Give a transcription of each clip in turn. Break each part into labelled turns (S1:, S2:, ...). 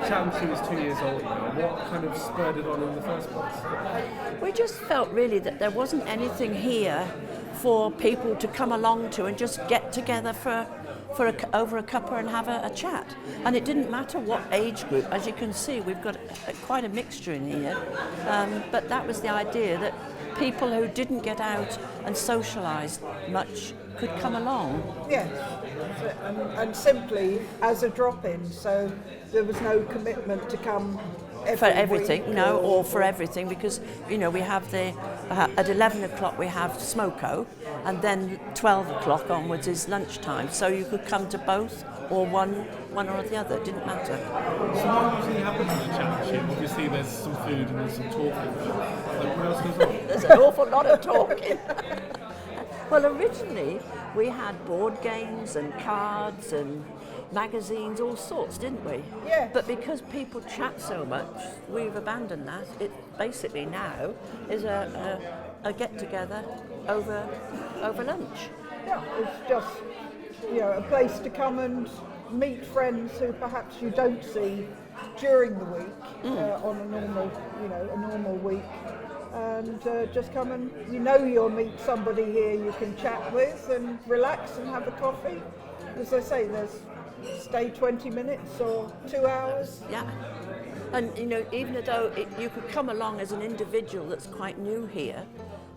S1: Chatham is 2 years old now. What kind of spurred it on in the first place?
S2: We just felt really that there wasn't anything here for people to come along to and just get together over a cuppa and have a chat. And it didn't matter what age group. As you can see, we've got quite a mixture in here. But that was the idea, that people who didn't get out and socialise much could come along.
S3: Yes, and simply as a drop-in, so there was no commitment to come
S2: for everything,
S3: week
S2: or for everything, because we have at 11 o'clock we have smoko, and then 12 o'clock onwards is lunchtime, so you could come to both or one or the other, it didn't matter.
S1: So what usually happens in the championship? Obviously there's some food and there's some talking, but what else goes on?
S2: There's an awful lot of talking. Well, originally we had board games and cards and magazines, all sorts, didn't we?
S3: Yes.
S2: But because people chat so much, we've abandoned that. It basically now is a get-together over lunch.
S3: Yeah, it's just a place to come and meet friends who perhaps you don't see during the week on a normal week. And just come and you'll meet somebody here you can chat with and relax and have a coffee. As I say, stay 20 minutes or 2 hours.
S2: Yeah. And even though you could come along as an individual that's quite new here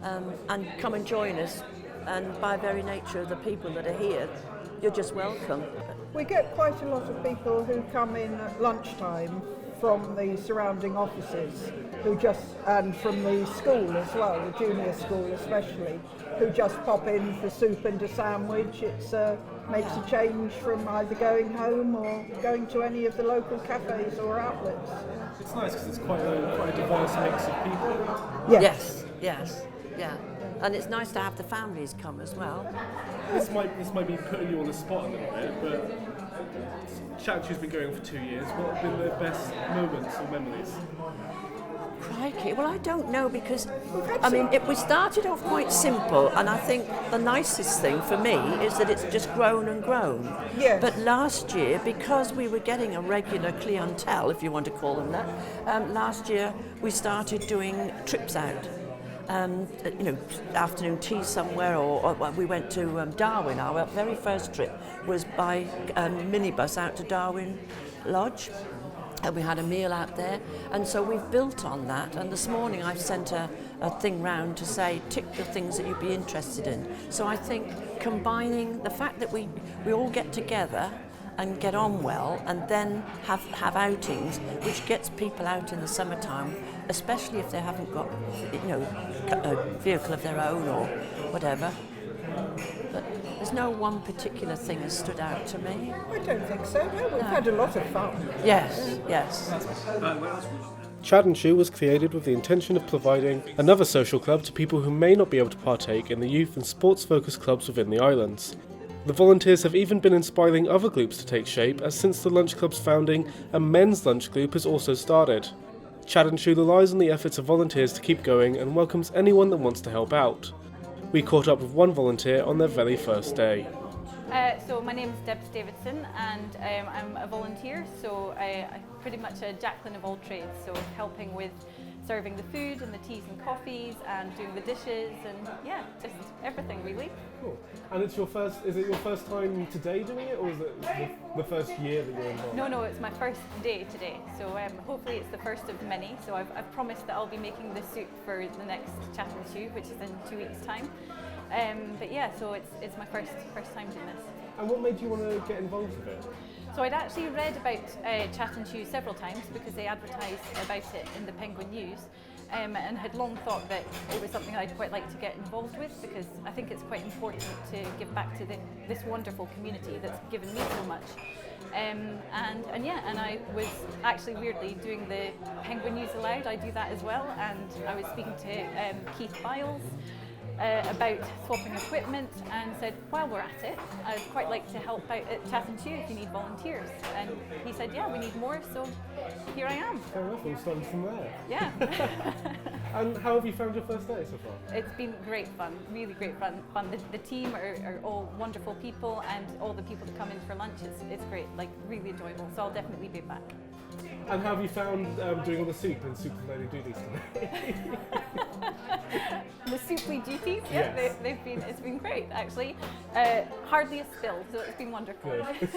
S2: and come and join us, and by very nature of the people that are here, you're just welcome.
S3: We get quite a lot of people who come in at lunchtime from the surrounding offices, and from the school as well, the junior school especially, who just pop in for soup and a sandwich. It makes a change from either going home or going to any of the local cafes or outlets.
S1: It's nice because it's quite a diverse mix of people.
S3: Yes.
S2: Yes, yeah. And it's nice to have the families come as well.
S1: This might be putting you on the spot a little bit, but Chatham been going for 2 years. What have been the best moments or memories?
S2: Crikey, well I don't know, because we started off quite simple, and I think the nicest thing for me is that it's just grown and grown.
S3: Yes.
S2: But last year, because we were getting a regular clientele, if you want to call them that, last year we started doing trips out. Afternoon tea somewhere, or we went to Darwin. Our very first trip was by minibus out to Darwin Lodge, and we had a meal out there, and so we've built on that. And this morning I've sent a thing round to say, tick the things that you'd be interested in. So I think combining the fact that we all get together and get on well, and then have outings, which gets people out in the summertime, especially if they haven't got a vehicle of their own or whatever. But there's no one particular thing that stood out to me.
S3: I don't think so. No, we've had a lot of fun.
S2: Yes.
S1: Chatham was created with the intention of providing another social club to people who may not be able to partake in the youth and sports-focused clubs within the islands. The volunteers have even been inspiring other groups to take shape, as since the Lunch Club's founding, a men's lunch group has also started. Chatham relies on the efforts of volunteers to keep going and welcomes anyone that wants to help out. We caught up with one volunteer on their very first day.
S4: So my name is Debs Davidson, and I'm a volunteer, so I'm pretty much a Jacqueline of all trades, so helping with serving the food and the teas and coffees and doing the dishes and just everything really.
S1: Cool. And is it your first time today doing it, or is it the first year that you're involved?
S4: No, it's my first day today, so hopefully it's the first of many. So I've promised that I'll be making the soup for the next Chatham Chew, which is in 2 weeks' time. So it's my first time doing this.
S1: And what made you want to get involved with it?
S4: So I'd actually read about Chatham Chew several times because they advertised about it in the Penguin News, and had long thought that it was something I'd quite like to get involved with, because I think it's quite important to give back to this wonderful community that's given me so much. And I was actually weirdly doing the Penguin News Aloud. I do that as well, and I was speaking to Keith Biles about swapping equipment, and said, while we're at it, I'd quite like to help out at Chatham Chew if you need volunteers. And he said, yeah, we need more, so here I am.
S1: Fair enough, we'll start from there.
S4: Yeah.
S1: And how have you found your first day so far?
S4: It's been great fun, really great fun. The team are all wonderful people, and all the people that come in for lunch, it's great, like really enjoyable, so I'll definitely be back.
S1: And how have you found doing all the soup and supervising duties today?
S4: The souply duties,
S1: Yes.
S4: it's been great actually. Hardly a spill, so it's been wonderful.
S1: Good.